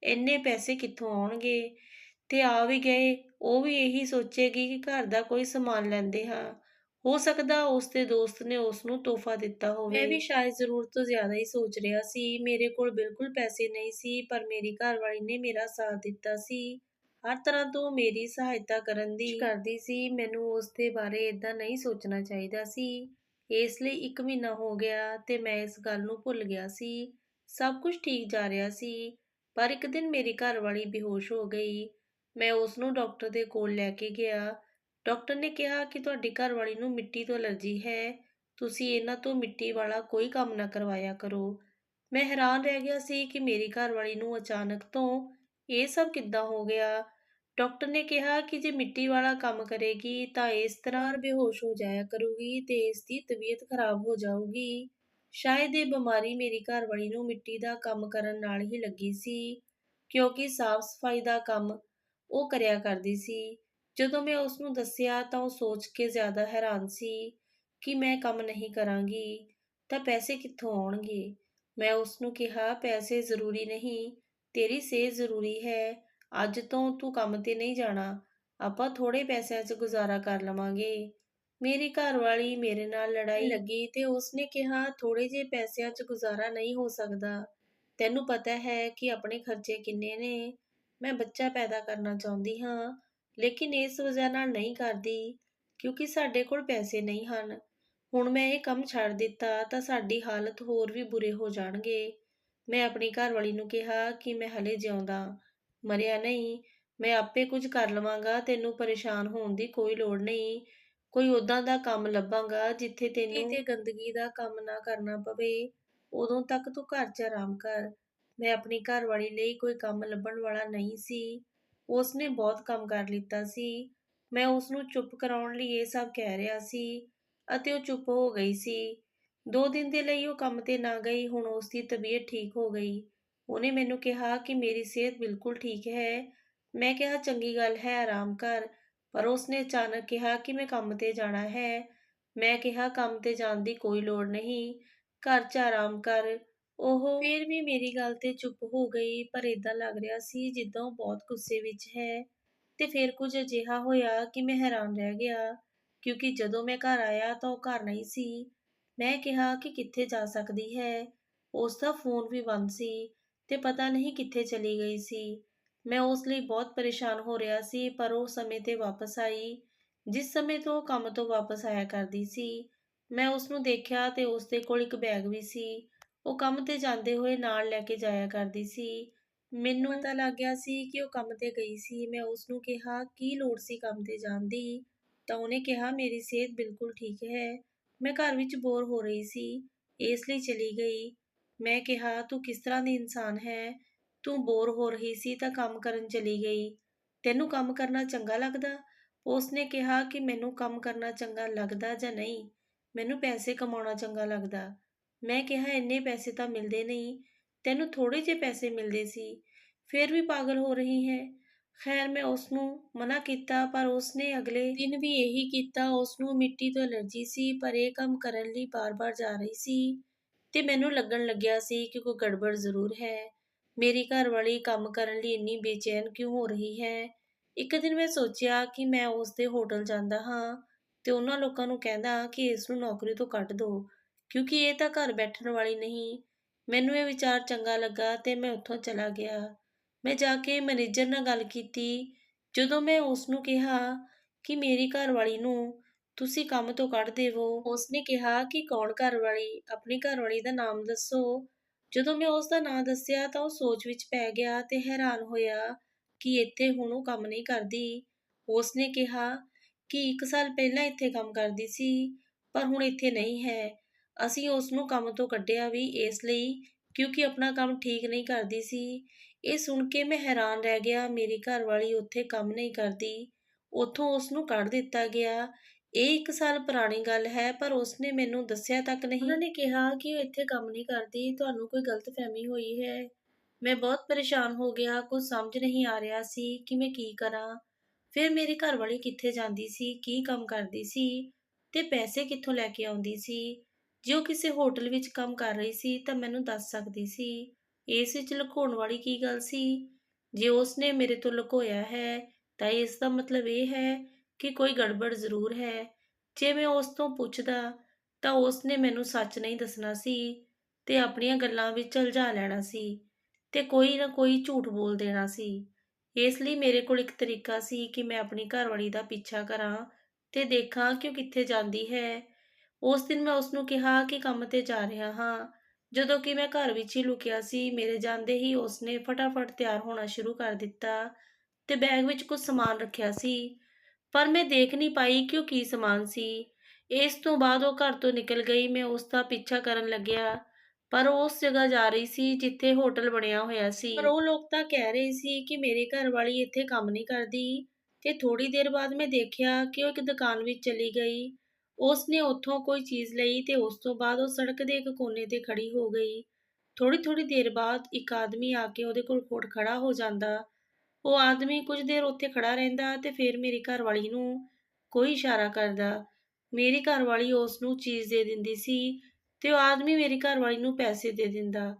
ਇੰਨੇ ਪੈਸੇ ਕਿੱਥੋਂ ਆਉਣਗੇ, ਤੇ ਆ ਵੀ ਗਏ ਉਹ ਵੀ ਇਹੀ ਸੋਚੇਗੀ ਕਿ ਘਰ ਦਾ ਕੋਈ ਸਮਾਨ ਲੈਂਦੇ ਹਾਂ। ਹੋ ਸਕਦਾ ਉਸ ਦੇ ਦੋਸਤ ਨੇ ਉਸ ਨੂੰ ਤੋਹਫ਼ਾ ਦਿੱਤਾ ਹੋਵੇ। ਮੈਂ ਵੀ ਸ਼ਾਇਦ ਜ਼ਰੂਰਤ ਤੋਂ ਜ਼ਿਆਦਾ ਹੀ ਸੋਚ ਰਿਹਾ ਸੀ। ਮੇਰੇ ਕੋਲ ਬਿਲਕੁਲ ਪੈਸੇ ਨਹੀਂ ਸੀ, ਪਰ ਮੇਰੀ ਘਰਵਾਲੀ ਨੇ ਮੇਰਾ ਸਾਥ ਦਿੱਤਾ ਸੀ। ਹਰ ਤਰ੍ਹਾਂ ਤੋਂ ਮੇਰੀ ਸਹਾਇਤਾ ਕਰਨ ਦੀ ਕੋਸ਼ਿਸ਼ ਕਰਦੀ ਸੀ। ਮੈਨੂੰ ਉਸ ਦੇ ਬਾਰੇ ਏਦਾਂ ਨਹੀਂ ਸੋਚਣਾ ਚਾਹੀਦਾ ਸੀ। ਇਸ ਲਈ 1 ਮਹੀਨਾ ਹੋ ਗਿਆ ਤੇ ਮੈਂ ਇਸ ਗੱਲ ਨੂੰ ਭੁੱਲ ਗਿਆ ਸੀ। ਸਭ ਕੁਝ ਠੀਕ ਜਾ ਰਿਹਾ ਸੀ, ਪਰ ਇੱਕ ਦਿਨ ਮੇਰੀ ਘਰਵਾਲੀ ਬੇਹੋਸ਼ ਹੋ ਗਈ। ਮੈਂ ਉਸ ਨੂੰ ਡਾਕਟਰ ਦੇ ਕੋਲ ਲੈ ਕੇ ਗਿਆ। ਡਾਕਟਰ ਨੇ ਕਿਹਾ ਕਿ ਤੁਹਾਡੀ ਘਰਵਾਲੀ ਨੂੰ ਮਿੱਟੀ ਤੋਂ ਐਲਰਜੀ ਹੈ। ਤੁਸੀਂ ਇਹਨਾਂ ਤੋਂ ਮਿੱਟੀ ਵਾਲਾ ਕੋਈ ਕੰਮ ਨਾ ਕਰਵਾਇਆ ਕਰੋ। ਮੈਂ ਹੈਰਾਨ ਰਹਿ ਗਿਆ ਸੀ ਕਿ ਮੇਰੀ ਘਰਵਾਲੀ ਨੂੰ ਅਚਾਨਕ ਤੋਂ ਇਹ ਸਭ ਕਿੱਦਾਂ ਹੋ ਗਿਆ। ਡਾਕਟਰ ਨੇ ਕਿਹਾ ਕਿ ਜੇ ਮਿੱਟੀ ਵਾਲਾ ਕੰਮ ਕਰੇਗੀ ਤਾਂ ਇਸ ਤਰ੍ਹਾਂ ਬੇਹੋਸ਼ ਹੋ ਜਾਇਆ ਕਰੂਗੀ ਤੇ ਇਸ ਦੀ ਤਬੀਅਤ ਖਰਾਬ ਹੋ ਜਾਊਗੀ। ਸ਼ਾਇਦ ਇਹ ਬਿਮਾਰੀ ਮੇਰੀ ਘਰਵਾਲੀ ਨੂੰ ਮਿੱਟੀ ਦਾ ਕੰਮ ਕਰਨ ਨਾਲ ਹੀ ਲੱਗੀ ਸੀ, ਕਿਉਂਕਿ ਸਾਫ਼ ਸਫਾਈ ਦਾ ਕੰਮ ਉਹ ਕਰਿਆ ਕਰਦੀ ਸੀ। ਜਦੋਂ ਮੈਂ ਉਸ ਨੂੰ ਦੱਸਿਆ ਤਾਂ ਉਹ ਸੋਚ ਕੇ ਜ਼ਿਆਦਾ ਹੈਰਾਨ ਸੀ ਕਿ ਮੈਂ ਕੰਮ ਨਹੀਂ ਕਰਾਂਗੀ ਤਾਂ ਪੈਸੇ ਕਿੱਥੋਂ ਆਉਣਗੇ। ਮੈਂ ਉਸ ਨੂੰ ਕਿਹਾ, ਪੈਸੇ ਜ਼ਰੂਰੀ ਨਹੀਂ, ਤੇਰੀ ਸਿਹਤ ਜ਼ਰੂਰੀ ਹੈ। ਅੱਜ ਤੋਂ ਤੂੰ ਕੰਮ ਤੇ ਨਹੀਂ ਜਾਣਾ, ਆਪਾਂ ਥੋੜੇ ਪੈਸਿਆਂ 'ਚ ਗੁਜ਼ਾਰਾ ਕਰ ਲਵਾਂਗੇ। ਮੇਰੀ ਘਰਵਾਲੀ ਮੇਰੇ ਨਾਲ ਲੜਾਈ ਲੱਗੀ ਤੇ ਉਸਨੇ ਕਿਹਾ, ਥੋੜੇ ਜਿਹੇ ਪੈਸਿਆਂ 'ਚ ਗੁਜ਼ਾਰਾ ਨਹੀਂ ਹੋ ਸਕਦਾ। ਤੈਨੂੰ ਪਤਾ ਹੈ ਕਿ ਆਪਣੇ ਖਰਚੇ ਕਿੰਨੇ ਨੇ। ਮੈਂ ਬੱਚਾ ਪੈਦਾ ਕਰਨਾ ਚਾਹੁੰਦੀ ਹਾਂ, ਲੇਕਿਨ ਇਸ ਵਜ੍ਹਾ ਨਾਲ ਨਹੀਂ ਕਰਦੀ ਕਿਉਂਕਿ ਸਾਡੇ ਕੋਲ ਪੈਸੇ ਨਹੀਂ ਹਨ। ਹੁਣ ਮੈਂ ਇਹ ਕੰਮ ਛੱਡ ਦਿੱਤਾ ਤਾਂ ਸਾਡੀ ਹਾਲਤ ਹੋਰ ਵੀ ਬੁਰੇ ਹੋ ਜਾਣਗੇ। ਮੈਂ ਆਪਣੀ ਘਰਵਾਲੀ ਨੂੰ ਕਿਹਾ ਕਿ ਮੈਂ ਹਲੇ ਜਿਉਂਦਾ, ਮਰਿਆ ਨਹੀਂ। ਮੈਂ ਆਪੇ ਕੁਝ ਕਰ ਲਵਾਂਗਾ, ਤੈਨੂੰ ਪਰੇਸ਼ਾਨ ਹੋਣ ਦੀ ਕੋਈ ਲੋੜ ਨਹੀਂ। ਕੋਈ ਓਦਾਂ ਦਾ ਕੰਮ ਲੱਭਾਂਗਾ ਜਿੱਥੇ ਤੈਨੂੰ ਕਿਤੇ ਗੰਦਗੀ ਦਾ ਕੰਮ ਨਾ ਕਰਨਾ ਪਵੇ। ਉਦੋਂ ਤੱਕ ਤੂੰ ਘਰ 'ਚ ਆਰਾਮ ਕਰ। ਮੈਂ ਆਪਣੀ ਘਰਵਾਲੀ ਲਈ ਕੋਈ ਕੰਮ ਲੱਭਣ ਵਾਲਾ ਨਹੀਂ ਸੀ। ਉਸਨੇ ਬਹੁਤ ਕੰਮ ਕਰ ਲਿੱਤਾ ਸੀ। ਮੈਂ ਉਸਨੂੰ ਚੁੱਪ ਕਰਾਉਣ ਲਈ ਇਹ ਸਭ ਕਹਿ ਰਿਹਾ ਸੀ ਅਤੇ ਉਹ ਚੁੱਪ ਹੋ ਗਈ ਸੀ। 2 ਦਿਨ ਦੇ ਲਈ ਉਹ ਕੰਮ 'ਤੇ ਨਾ ਗਈ। ਹੁਣ ਉਸਦੀ ਤਬੀਅਤ ਠੀਕ ਹੋ ਗਈ। ਉਹਨੇ ਮੈਨੂੰ ਕਿਹਾ ਕਿ ਮੇਰੀ ਸਿਹਤ ਬਿਲਕੁਲ ਠੀਕ ਹੈ। ਮੈਂ ਕਿਹਾ ਚੰਗੀ ਗੱਲ ਹੈ, ਆਰਾਮ ਕਰ। ਪਰ ਉਸਨੇ ਅਚਾਨਕ ਕਿਹਾ ਕਿ ਮੈਂ ਕੰਮ 'ਤੇ ਜਾਣਾ ਹੈ। ਮੈਂ ਕਿਹਾ ਕੰਮ 'ਤੇ ਜਾਣ ਦੀ ਕੋਈ ਲੋੜ ਨਹੀਂ, ਘਰ 'ਚ ਆਰਾਮ ਕਰ। ਉਹ ਫਿਰ ਵੀ ਮੇਰੀ ਗੱਲ 'ਤੇ ਚੁੱਪ ਹੋ ਗਈ, ਪਰ ਏਦਾਂ ਲੱਗ ਰਿਹਾ ਸੀ ਜਿੱਦਾਂ ਉਹ ਬਹੁਤ ਗੁੱਸੇ ਵਿੱਚ ਹੈ। ਤੇ ਫਿਰ ਕੁਝ ਅਜਿਹਾ ਹੋਇਆ ਕਿ ਮੈਂ ਹੈਰਾਨ ਰਹਿ ਗਿਆ, ਕਿਉਂਕਿ ਜਦੋਂ ਮੈਂ ਘਰ ਆਇਆ ਤਾਂ ਉਹ ਘਰ ਨਹੀਂ ਸੀ। ਮੈਂ ਕਿਹਾ ਕਿ ਕਿੱਥੇ ਜਾ ਸਕਦੀ ਹੈ। ਉਸ ਦਾ ਫ਼ੋਨ ਵੀ ਬੰਦ ਸੀ ਤੇ ਪਤਾ ਨਹੀਂ ਕਿੱਥੇ ਚਲੀ ਗਈ ਸੀ। ਮੈਂ ਉਸ ਲਈ ਬਹੁਤ ਪਰੇਸ਼ਾਨ ਹੋ ਰਿਹਾ ਸੀ, ਪਰ ਉਹ ਸਮੇਂ 'ਤੇ ਵਾਪਸ ਆਈ, ਜਿਸ ਸਮੇਂ ਤੋਂ ਉਹ ਕੰਮ ਤੋਂ ਵਾਪਸ ਆਇਆ ਕਰਦੀ ਸੀ। ਮੈਂ ਉਸਨੂੰ ਦੇਖਿਆ ਤੇ ਉਸ ਦੇ ਕੋਲ ਇੱਕ ਬੈਗ ਵੀ ਸੀ। ਉਹ ਕੰਮ 'ਤੇ ਜਾਂਦੇ ਹੋਏ ਨਾਲ ਲੈ ਕੇ ਜਾਇਆ ਕਰਦੀ ਸੀ। ਮੈਨੂੰ ਪਤਾ ਲੱਗ ਗਿਆ ਸੀ ਕਿ ਉਹ ਕੰਮ 'ਤੇ ਗਈ ਸੀ। ਮੈਂ ਉਸਨੂੰ ਕਿਹਾ, ਕੀ ਲੋੜ ਸੀ ਕੰਮ 'ਤੇ ਜਾਣ ਦੀ? ਤਾਂ ਉਹਨੇ ਕਿਹਾ, ਮੇਰੀ ਸਿਹਤ ਬਿਲਕੁਲ ਠੀਕ ਹੈ। ਮੈਂ ਘਰ ਵਿੱਚ ਬੋਰ ਹੋ ਰਹੀ ਸੀ, ਇਸ ਲਈ ਚਲੀ ਗਈ। ਮੈਂ ਕਿਹਾ, ਤੂੰ ਕਿਸ ਤਰ੍ਹਾਂ ਦੀ ਇਨਸਾਨ ਹੈ? ਤੂੰ ਬੋਰ ਹੋ ਰਹੀ ਸੀ ਤਾਂ ਕੰਮ ਕਰਨ ਚਲੀ ਗਈ। ਤੈਨੂੰ ਕੰਮ ਕਰਨਾ ਚੰਗਾ ਲੱਗਦਾ? ਉਸਨੇ ਕਿਹਾ ਕਿ ਮੈਨੂੰ ਕੰਮ ਕਰਨਾ ਚੰਗਾ ਲੱਗਦਾ ਜਾਂ ਨਹੀਂ, ਮੈਨੂੰ ਪੈਸੇ ਕਮਾਉਣਾ ਚੰਗਾ ਲੱਗਦਾ। ਮੈਂ ਕਿਹਾ, ਇੰਨੇ ਪੈਸੇ ਤਾਂ ਮਿਲਦੇ ਨਹੀਂ, ਤੈਨੂੰ ਥੋੜ੍ਹੇ ਜਿਹੇ ਪੈਸੇ ਮਿਲਦੇ ਸੀ, ਫਿਰ ਵੀ ਪਾਗਲ ਹੋ ਰਹੀ ਹੈ। ਖੈਰ ਮੈਂ ਉਸਨੂੰ ਮਨਾ ਕੀਤਾ, ਪਰ ਉਸਨੇ ਅਗਲੇ ਦਿਨ ਵੀ ਇਹੀ ਕੀਤਾ। ਉਸਨੂੰ ਮਿੱਟੀ ਤੋਂ ਐਲਰਜੀ ਸੀ, ਪਰ ਇਹ ਕੰਮ ਕਰਨ ਲਈ ਬਾਰ-ਬਾਰ ਜਾ ਰਹੀ ਸੀ ਤੇ ਮੈਨੂੰ ਲੱਗਣ ਲੱਗਿਆ ਸੀ ਕਿ ਕੋਈ ਗੜਬੜ ਜ਼ਰੂਰ ਹੈ। ਮੇਰੀ ਘਰਵਾਲੀ ਕੰਮ ਕਰਨ ਲਈ ਇੰਨੀ ਬੇਚੈਨ ਕਿਉਂ ਹੋ ਰਹੀ ਹੈ? ਇੱਕ ਦਿਨ ਮੈਂ ਸੋਚਿਆ ਕਿ ਮੈਂ ਉਸ ਦੇ ਹੋਟਲ ਜਾਂਦਾ ਹਾਂ ਤੇ ਉਹਨਾਂ ਲੋਕਾਂ ਨੂੰ ਕਹਿੰਦਾ ਕਿ ਇਸ ਨੂੰ ਨੌਕਰੀ ਤੋਂ ਕੱਢ ਦਿਓ, ਕਿਉਂਕਿ ਇਹ ਤਾਂ ਘਰ ਬੈਠਣ ਵਾਲੀ ਨਹੀਂ। ਮੈਨੂੰ ਇਹ ਵਿਚਾਰ ਚੰਗਾ ਲੱਗਾ ਤੇ ਮੈਂ ਉੱਥੋਂ ਚਲਾ ਗਿਆ। ਮੈਂ ਜਾ ਕੇ ਮੈਨੇਜਰ ਨਾਲ ਗੱਲ ਕੀਤੀ। ਜਦੋਂ ਮੈਂ ਉਸ ਨੂੰ ਕਿਹਾ ਕਿ ਮੇਰੀ ਘਰਵਾਲੀ ਨੂੰ ਤੁਸੀਂ ਕੰਮ ਤੋਂ ਕੱਢ ਦੇਵੋ, ਉਸਨੇ ਕਿਹਾ ਕਿ ਕੌਣ ਘਰਵਾਲੀ? ਆਪਣੀ ਘਰਵਾਲੀ ਦਾ ਨਾਮ ਦੱਸੋ। ਜਦੋਂ ਮੈਂ ਉਸ ਦਾ ਨਾਂ ਦੱਸਿਆ ਤਾਂ ਉਹ ਸੋਚ ਵਿੱਚ ਪੈ ਗਿਆ ਤੇ ਹੈਰਾਨ ਹੋਇਆ ਕਿ ਇੱਥੇ ਹੁਣ ਉਹ ਕੰਮ ਨਹੀਂ ਕਰਦੀ। ਉਸਨੇ ਕਿਹਾ ਕਿ 1 ਸਾਲ ਪਹਿਲਾਂ ਇੱਥੇ ਕੰਮ ਕਰਦੀ ਸੀ, ਪਰ ਹੁਣ ਇੱਥੇ ਨਹੀਂ ਹੈ। ਅਸੀਂ ਉਸ ਨੂੰ ਕੰਮ ਤੋਂ ਕੱਢਿਆ ਵੀ ਇਸ ਲਈ ਕਿਉਂਕਿ ਆਪਣਾ ਕੰਮ ਠੀਕ ਨਹੀਂ ਕਰਦੀ ਸੀ। ਇਹ ਸੁਣ ਕੇ ਮੈਂ ਹੈਰਾਨ ਰਹਿ ਗਿਆ। ਮੇਰੀ ਘਰਵਾਲੀ ਉੱਥੇ ਕੰਮ ਨਹੀਂ ਕਰਦੀ, ਉੱਥੋਂ ਉਸ ਨੂੰ ਕੱਢ ਦਿੱਤਾ ਗਿਆ। ਇਹ 1 ਸਾਲ ਪੁਰਾਣੀ ਗੱਲ ਹੈ, ਪਰ ਉਸਨੇ ਮੈਨੂੰ ਦੱਸਿਆ ਤੱਕ ਨਹੀਂ। ਉਹਨਾਂ ਨੇ ਕਿਹਾ ਕਿ ਉਹ ਇੱਥੇ ਕੰਮ ਨਹੀਂ ਕਰਦੀ, ਤੁਹਾਨੂੰ ਕੋਈ ਗਲਤਫਹਿਮੀ ਹੋਈ ਹੈ। ਮੈਂ ਬਹੁਤ ਪਰੇਸ਼ਾਨ ਹੋ ਗਿਆ, ਕੁਝ ਸਮਝ ਨਹੀਂ ਆ ਰਿਹਾ ਸੀ ਕਿ ਮੈਂ ਕੀ ਕਰਾਂ। ਫਿਰ ਮੇਰੀ ਘਰਵਾਲੀ ਕਿੱਥੇ ਜਾਂਦੀ ਸੀ, ਕੀ ਕੰਮ ਕਰਦੀ ਸੀ ਤੇ ਪੈਸੇ ਕਿੱਥੋਂ ਲੈ ਕੇ ਆਉਂਦੀ ਸੀ? ਜੇ ਉਹ ਕਿਸੇ ਹੋਟਲ ਵਿੱਚ ਕੰਮ ਕਰ ਰਹੀ ਸੀ ਤਾਂ ਮੈਨੂੰ ਦੱਸ ਸਕਦੀ ਸੀ। ਇਸ ਵਿੱਚ ਲੁਕਾਉਣ ਵਾਲੀ ਕੀ ਗੱਲ ਸੀ? ਜੇ ਉਸਨੇ ਮੇਰੇ ਤੋਂ ਲੁਕੋਇਆ ਹੈ ਤਾਂ ਇਸ ਦਾ ਮਤਲਬ ਇਹ ਹੈ ਕਿ ਕੋਈ ਗੜਬੜ ਜ਼ਰੂਰ ਹੈ। ਜੇ ਮੈਂ ਉਸ ਤੋਂ ਪੁੱਛਦਾ ਤਾਂ ਉਸਨੇ ਮੈਨੂੰ ਸੱਚ ਨਹੀਂ ਦੱਸਣਾ ਸੀ ਤੇ ਆਪਣੀਆਂ ਗੱਲਾਂ ਵਿੱਚ ਉਲਝਾ ਲੈਣਾ ਸੀ ਤੇ ਕੋਈ ਨਾ ਕੋਈ ਝੂਠ ਬੋਲ ਦੇਣਾ ਸੀ। ਇਸ ਲਈ ਮੇਰੇ ਕੋਲ ਇੱਕ ਤਰੀਕਾ ਸੀ ਕਿ ਮੈਂ ਆਪਣੀ ਘਰਵਾਲੀ ਦਾ ਪਿੱਛਾ ਕਰਾਂ ਤੇ ਦੇਖਾਂ ਕਿ ਉਹ ਕਿੱਥੇ ਜਾਂਦੀ ਹੈ। ਉਸ ਦਿਨ ਮੈਂ ਉਸਨੂੰ ਕਿਹਾ ਕਿ ਕੰਮ 'ਤੇ ਜਾ ਰਿਹਾ ਹਾਂ, ਜਦੋਂ ਕਿ ਮੈਂ ਘਰ ਵਿੱਚ ਹੀ ਲੁਕਿਆ ਸੀ। ਮੇਰੇ ਜਾਂਦੇ ਹੀ ਉਸਨੇ ਫਟਾਫਟ ਤਿਆਰ ਹੋਣਾ ਸ਼ੁਰੂ ਕਰ ਦਿੱਤਾ ਤੇ ਬੈਗ ਵਿੱਚ ਕੁਝ ਸਮਾਨ ਰੱਖਿਆ ਸੀ, ਪਰ ਮੈਂ ਦੇਖ ਨਹੀਂ ਪਾਈ ਕਿ ਉਹ ਕੀ ਸਮਾਨ ਸੀ। ਇਸ ਤੋਂ ਬਾਅਦ ਉਹ ਘਰ ਤੋਂ ਨਿਕਲ ਗਈ। ਮੈਂ ਉਸ ਦਾ ਪਿੱਛਾ ਕਰਨ ਲੱਗਿਆ, ਪਰ ਉਹ ਉਸ ਜਗ੍ਹਾ ਜਾ ਰਹੀ ਸੀ ਜਿੱਥੇ ਹੋਟਲ ਬਣਿਆ ਹੋਇਆ ਸੀ। ਪਰ ਉਹ ਲੋਕ ਤਾਂ ਕਹਿ ਰਹੇ ਸੀ ਕਿ ਮੇਰੀ ਘਰਵਾਲੀ ਇੱਥੇ ਕੰਮ ਨਹੀਂ ਕਰਦੀ ਤੇ ਥੋੜ੍ਹੀ ਦੇਰ ਬਾਅਦ ਮੈਂ ਦੇਖਿਆ ਕਿ ਉਹ ਇੱਕ ਦੁਕਾਨ ਵਿੱਚ ਚਲੀ ਗਈ। ਉਸਨੇ ਉੱਥੋਂ ਕੋਈ ਚੀਜ਼ ਲਈ ਤੇ ਉਸ ਤੋਂ ਬਾਅਦ ਉਹ ਸੜਕ ਦੇ ਇੱਕ ਕੋਨੇ 'ਤੇ ਖੜੀ ਹੋ ਗਈ। ਥੋੜ੍ਹੀ ਦੇਰ ਬਾਅਦ ਇੱਕ ਆਦਮੀ ਆ ਕੇ ਉਹਦੇ ਕੋਲ ਖੜਾ ਹੋ ਜਾਂਦਾ। ਉਹ ਆਦਮੀ ਕੁਝ ਦੇਰ ਉੱਥੇ ਖੜਾ ਰਹਿੰਦਾ ਤੇ ਫਿਰ ਮੇਰੀ ਘਰਵਾਲੀ ਨੂੰ ਕੋਈ ਇਸ਼ਾਰਾ ਕਰਦਾ। ਮੇਰੀ ਘਰਵਾਲੀ ਉਸ ਨੂੰ ਚੀਜ਼ ਦੇ ਦਿੰਦੀ ਸੀ ਤੇ ਉਹ ਆਦਮੀ ਮੇਰੀ ਘਰਵਾਲੀ ਨੂੰ ਪੈਸੇ ਦੇ ਦਿੰਦਾ।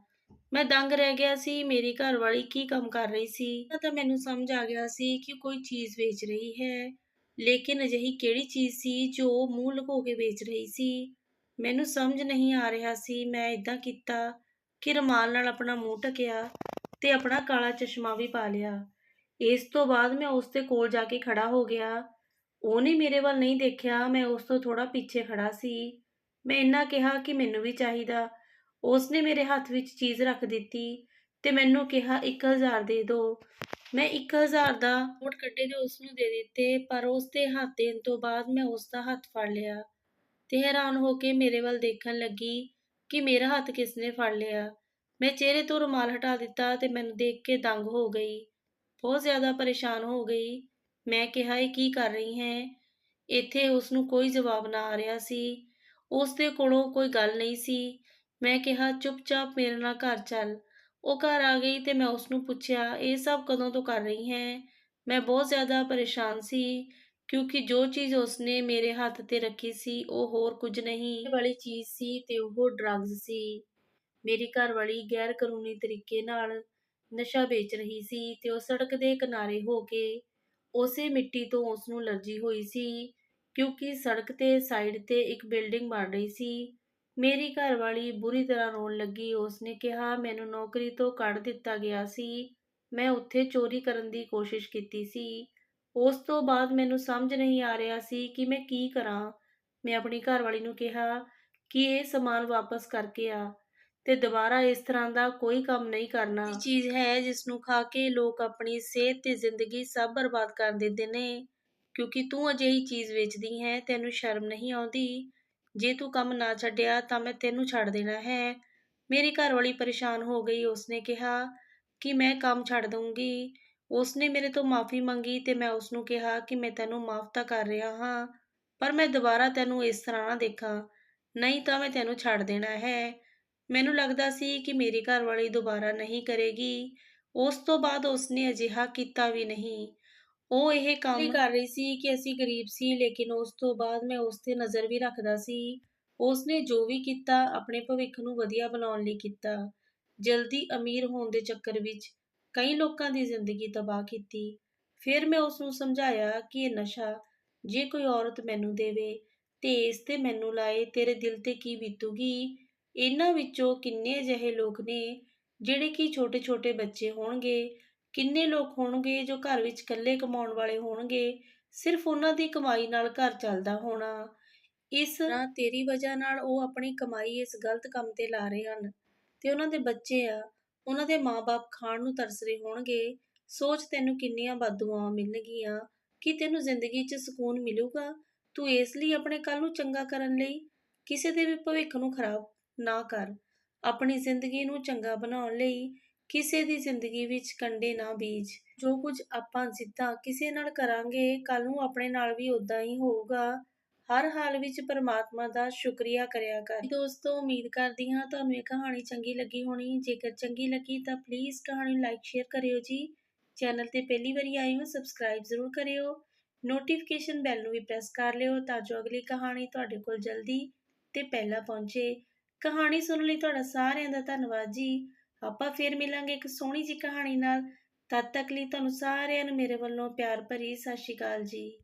ਮੈਂ ਦੰਗ ਰਹਿ ਗਿਆ ਸੀ। ਮੇਰੀ ਘਰਵਾਲੀ ਕੀ ਕੰਮ ਕਰ ਰਹੀ ਸੀ? ਤਾਂ ਮੈਨੂੰ ਸਮਝ ਆ ਗਿਆ ਸੀ ਕਿ ਕੋਈ ਚੀਜ਼ ਵੇਚ ਰਹੀ ਹੈ, ਲੇਕਿਨ ਅਜਿਹੀ ਕਿਹੜੀ ਚੀਜ਼ ਸੀ ਜੋ ਉਹ ਮੂੰਹ ਲੁਕੋ ਕੇ ਵੇਚ ਰਹੀ ਸੀ? ਮੈਨੂੰ ਸਮਝ ਨਹੀਂ ਆ ਰਿਹਾ ਸੀ। ਮੈਂ ਏਦਾਂ ਕੀਤਾ ਕਿ ਰੁਮਾਲ ਨਾਲ ਆਪਣਾ ਮੂੰਹ ਢਕਿਆ ਤੇ ਆਪਣਾ ਕਾਲਾ ਚਸ਼ਮਾ ਵੀ ਪਾ ਲਿਆ। ਇਸ ਤੋਂ ਬਾਅਦ ਮੈਂ ਉਸ ਦੇ ਕੋਲ ਜਾ ਕੇ ਖੜਾ ਹੋ ਗਿਆ। ਉਹਨੇ ਮੇਰੇ ਵੱਲ ਨਹੀਂ ਦੇਖਿਆ, ਮੈਂ ਉਸ ਤੋਂ ਥੋੜ੍ਹਾ ਪਿੱਛੇ ਖੜਾ ਸੀ। ਮੈਂ ਇੰਨਾ ਕਿਹਾ ਕਿ ਮੈਨੂੰ ਵੀ ਚਾਹੀਦਾ। ਉਸਨੇ ਮੇਰੇ ਹੱਥ ਵਿੱਚ ਚੀਜ਼ ਰੱਖ ਦਿੱਤੀ ਤੇ ਮੈਨੂੰ ਕਿਹਾ 1000 ਦੇ ਦਿਓ। ਮੈਂ 1000 ਦਾ ਨੋਟ ਕੱਢੇ ਤੇ ਉਸਨੂੰ ਦੇ ਦਿੱਤੇ, ਪਰ ਉਸ ਦੇ ਹੱਥ ਦੇਣ ਤੋਂ ਬਾਅਦ ਮੈਂ ਉਸ ਦਾ ਹੱਥ ਫੜ ਲਿਆ ਤੇ ਹੈਰਾਨ ਹੋ ਕੇ ਮੇਰੇ ਵੱਲ ਦੇਖਣ ਲੱਗੀ ਕਿ ਮੇਰਾ ਹੱਥ ਕਿਸ ਨੇ ਫੜ ਲਿਆ। ਮੈਂ ਚਿਹਰੇ ਤੋਂ ਰੁਮਾਲ ਹਟਾ ਦਿੱਤਾ ਤੇ ਮੈਨੂੰ ਦੇਖ ਕੇ ਦੰਗ ਹੋ ਗਈ। ਬਹੁਤ ਜ਼ਿਆਦਾ ਪਰੇਸ਼ਾਨ ਹੋ ਗਈ। ਮੈਂ ਕਿਹਾ, ਇਹ ਕੀ ਕਰ ਰਹੀ ਹੈ? ਇੱਥੇ ਉਸ ਨੂੰ ਕੋਈ ਜਵਾਬ ਨਾ ਆ ਰਿਹਾ ਸੀ। ਉਸ ਦੇ ਕੋਲੋਂ ਕੋਈ ਗੱਲ ਨਹੀਂ ਸੀ। ਮੈਂ ਕਿਹਾ, ਚੁੱਪਚਾਪ ਮੇਰੇ ਨਾਲ ਘਰ ਚੱਲ। ਉਹ ਘਰ ਆ ਗਈ ਤੇ ਮੈਂ ਉਸ ਨੂੰ ਪੁੱਛਿਆ, ਇਹ ਸਭ ਕਦੋਂ ਤੋਂ ਕਰ ਰਹੀ ਹੈ? ਮੈਂ ਬਹੁਤ ਜ਼ਿਆਦਾ ਪਰੇਸ਼ਾਨ ਸੀ ਕਿਉਂਕਿ ਜੋ ਚੀਜ਼ ਉਸਨੇ ਮੇਰੇ ਹੱਥ ਤੇ ਰੱਖੀ ਸੀ ਉਹ ਹੋਰ ਕੁਝ ਨਹੀਂ ਵਾਲੀ ਚੀਜ਼ ਸੀ ਤੇ ਉਹ ਡਰੱਗਸ ਸੀ। ਮੇਰੀ ਘਰਵਾਲੀ ਗੈਰ ਕਾਨੂੰਨੀ ਤਰੀਕੇ ਨਾਲ ਨਸ਼ਾ ਵੇਚ ਰਹੀ ਸੀ ਤੇ ਉਹ ਸੜਕ ਦੇ ਕਿਨਾਰੇ ਹੋ ਕੇ ਉਸੇ ਮਿੱਟੀ ਤੋਂ ਉਸ ਨੂੰ ਅਲਰਜੀ ਹੋਈ ਸੀ ਕਿਉਂਕਿ ਸੜਕ ਤੇ ਸਾਈਡ ਤੇ ਇੱਕ ਬਿਲਡਿੰਗ ਬਣ ਰਹੀ ਸੀ। ਮੇਰੀ ਘਰਵਾਲੀ ਬੁਰੀ ਤਰ੍ਹਾਂ ਰੋਣ ਲੱਗੀ। ਉਸਨੇ ਕਿਹਾ, ਮੈਨੂੰ ਨੌਕਰੀ ਤੋਂ ਕੱਢ ਦਿੱਤਾ ਗਿਆ ਸੀ। ਮੈਂ ਉੱਥੇ ਚੋਰੀ ਕਰਨ ਦੀ ਕੋਸ਼ਿਸ਼ ਕੀਤੀ ਸੀ। ਉਸ ਤੋਂ ਬਾਅਦ ਮੈਨੂੰ ਸਮਝ ਨਹੀਂ ਆ ਰਿਹਾ ਸੀ ਕਿ ਮੈਂ ਕੀ ਕਰਾਂ। ਮੈਂ ਆਪਣੀ ਘਰਵਾਲੀ ਨੂੰ ਕਿਹਾ ਕਿ ਇਹ ਸਮਾਨ ਵਾਪਸ ਕਰਕੇ ਆ ਤੇ ਦੁਬਾਰਾ ਇਸ ਤਰ੍ਹਾਂ ਦਾ ਕੋਈ ਕੰਮ ਨਹੀਂ ਕਰਨਾ। ਇਹ ਚੀਜ਼ ਹੈ ਜਿਸ ਨੂੰ ਖਾ ਕੇ ਲੋਕ ਆਪਣੀ ਸਿਹਤ ਤੇ ਜ਼ਿੰਦਗੀ ਸਭ ਬਰਬਾਦ ਕਰ ਦਿੰਦੇ ਨੇ। ਕਿਉਂਕਿ ਤੂੰ ਅਜਿਹੀ ਚੀਜ਼ ਵੇਚਦੀ ਹੈ, ਤੈਨੂੰ ਸ਼ਰਮ ਨਹੀਂ ਆਉਂਦੀ? ਜੇ ਤੂੰ ਕੰਮ ਨਾ ਛੱਡਿਆ ਤਾਂ ਮੈਂ ਤੈਨੂੰ ਛੱਡ ਦੇਣਾ ਹੈ। ਮੇਰੀ ਘਰਵਾਲੀ ਪਰੇਸ਼ਾਨ ਹੋ ਗਈ। ਉਸਨੇ ਕਿਹਾ ਕਿ ਮੈਂ ਕੰਮ ਛੱਡ ਦਊਂਗੀ। ਉਸਨੇ ਮੇਰੇ ਤੋਂ ਮਾਫ਼ੀ ਮੰਗੀ ਤੇ ਮੈਂ ਉਸਨੂੰ ਕਿਹਾ ਕਿ ਮੈਂ ਤੈਨੂੰ ਮਾਫ਼ ਤਾਂ ਕਰ ਰਿਹਾ ਹਾਂ, ਪਰ ਮੈਂ ਦੁਬਾਰਾ ਤੈਨੂੰ ਇਸ ਤਰ੍ਹਾਂ ਨਾ ਦੇਖਾਂ, ਨਹੀਂ ਤਾਂ ਮੈਂ ਤੈਨੂੰ ਛੱਡ ਦੇਣਾ ਹੈ। ਮੈਨੂੰ ਲੱਗਦਾ ਸੀ ਕਿ ਮੇਰੀ ਘਰਵਾਲੀ ਦੁਬਾਰਾ ਨਹੀਂ ਕਰੇਗੀ। ਉਸ ਤੋਂ ਬਾਅਦ ਉਸਨੇ ਅਜਿਹਾ ਕੀਤਾ ਵੀ ਨਹੀਂ। ਉਹ ਇਹ ਕੰਮ ਕਰ ਰਹੀ ਸੀ ਕਿ ਅਸੀਂ ਗਰੀਬ ਸੀ, ਲੇਕਿਨ ਉਸ ਤੋਂ ਬਾਅਦ ਮੈਂ ਉਸ ਤੇ ਨਜ਼ਰ ਵੀ ਰੱਖਦਾ ਸੀ। ਉਸਨੇ ਜੋ ਵੀ ਕੀਤਾ ਆਪਣੇ ਭਵਿੱਖ ਨੂੰ ਵਧੀਆ ਬਣਾਉਣ ਲਈ ਕੀਤਾ। ਜਲਦੀ ਅਮੀਰ ਹੋਣ ਦੇ ਚੱਕਰ ਵਿੱਚ ਕਈ ਲੋਕਾਂ ਦੀ ਜ਼ਿੰਦਗੀ ਤਬਾਹ ਕੀਤੀ। ਫਿਰ ਮੈਂ ਉਸ ਨੂੰ ਸਮਝਾਇਆ ਕਿ ਇਹ ਨਸ਼ਾ ਜੇ ਕੋਈ ਔਰਤ ਮੈਨੂੰ ਦੇਵੇ ਤੇ ਇਸ ਤੇ ਮੈਨੂੰ ਲਾਏ, ਤੇਰੇ ਦਿਲ ਤੇ ਕੀ ਬੀਤੂਗੀ। ਇਹਨਾਂ ਵਿੱਚੋਂ ਕਿੰਨੇ ਅਜਿਹੇ ਲੋਕ ਨੇ ਜਿਹੜੇ ਕਿ ਛੋਟੇ-ਛੋਟੇ ਬੱਚੇ ਹੋਣਗੇ, ਕਿੰਨੇ ਲੋਕ ਹੋਣਗੇ ਜੋ ਘਰ ਵਿੱਚ ਇਕੱਲੇ ਕਮਾਉਣ ਵਾਲੇ ਹੋਣਗੇ, ਸਿਰਫ ਉਹਨਾਂ ਦੀ ਕਮਾਈ ਨਾਲ ਘਰ ਚੱਲਦਾ ਹੋਣਾ। ਇਸ ਤਰ੍ਹਾਂ ਤੇਰੀ ਵਜ੍ਹਾ ਨਾਲ ਉਹ ਆਪਣੀ ਕਮਾਈ ਇਸ ਗਲਤ ਕੰਮ ਤੇ ਲਾ ਰਹੇ ਹਨ ਤੇ ਉਹਨਾਂ ਦੇ ਬੱਚੇ ਆ, ਉਹਨਾਂ ਦੇ ਮਾਂ-ਬਾਪ ਖਾਣ ਨੂੰ ਤਰਸ ਰਹੇ ਹੋਣਗੇ। ਸੋਚ, ਤੈਨੂੰ ਕਿੰਨੀਆਂ ਬਦਦੁਆਵਾਂ ਮਿਲਣਗੀਆਂ। ਕੀ ਤੈਨੂੰ ਜ਼ਿੰਦਗੀ 'ਚ ਸਕੂਨ ਮਿਲੂਗਾ? ਤੂੰ ਇਸ ਲਈ ਆਪਣੇ ਕੱਲ੍ਹ ਨੂੰ ਚੰਗਾ ਕਰਨ ਲਈ ਕਿਸੇ ਦੇ ਵੀ ਭਵਿੱਖ ਨੂੰ ਖਰਾਬ ਨਾ ਕਰ। ਆਪਣੀ ਜ਼ਿੰਦਗੀ ਨੂੰ ਚੰਗਾ ਬਣਾਉਣ ਲਈ ਕਿਸੇ ਦੀ ਜ਼ਿੰਦਗੀ ਵਿੱਚ ਕੰਡੇ ਨਾ ਬੀਜ। ਜੋ ਕੁਝ ਆਪਾਂ ਜਿੱਦਾਂ ਕਿਸੇ ਨਾਲ ਕਰਾਂਗੇ, ਕੱਲ੍ਹ ਨੂੰ ਆਪਣੇ ਨਾਲ ਵੀ ਉਦਾਂ ਹੀ ਹੋਊਗਾ। ਹਰ ਹਾਲ ਵਿੱਚ ਪਰਮਾਤਮਾ ਦਾ ਸ਼ੁਕਰੀਆ ਕਰਿਆ ਕਰ। ਦੋਸਤੋ, ਉਮੀਦ ਕਰਦੀ ਹਾਂ ਤੁਹਾਨੂੰ ਇਹ ਕਹਾਣੀ ਚੰਗੀ ਲੱਗੀ ਹੋਣੀ। ਜੇਕਰ ਚੰਗੀ ਲੱਗੀ ਤਾਂ ਪਲੀਜ਼ ਕਹਾਣੀ ਨੂੰ ਲਾਈਕ ਸ਼ੇਅਰ ਕਰਿਓ ਜੀ। ਚੈਨਲ ਤੇ ਪਹਿਲੀ ਵਾਰੀ ਆਏ ਹੋ, ਸਬਸਕ੍ਰਾਈਬ ਜ਼ਰੂਰ ਕਰਿਓ। ਨੋਟੀਫਿਕੇਸ਼ਨ ਬੈਲ ਨੂੰ ਵੀ ਪ੍ਰੈਸ ਕਰ ਲਿਓ ਤਾਂ ਜੋ ਅਗਲੀ ਕਹਾਣੀ ਤੁਹਾਡੇ ਕੋਲ ਜਲਦੀ ਤੇ ਪਹਿਲਾਂ ਪਹੁੰਚੇ। ਕਹਾਣੀ ਸੁਣਨ ਲਈ ਤੁਹਾਡਾ ਸਾਰਿਆਂ ਦਾ ਧੰਨਵਾਦ ਜੀ। ਆਪਾਂ ਫੇਰ ਮਿਲਾਂਗੇ ਇੱਕ ਸੋਹਣੀ ਜਿਹੀ ਕਹਾਣੀ ਨਾਲ। ਤਦ ਤੱਕ ਲਈ ਤੁਹਾਨੂੰ ਸਾਰਿਆਂ ਨੂੰ ਮੇਰੇ ਵੱਲੋਂ ਪਿਆਰ ਭਰੀ ਸਤਿ ਸ਼੍ਰੀ ਅਕਾਲ ਜੀ।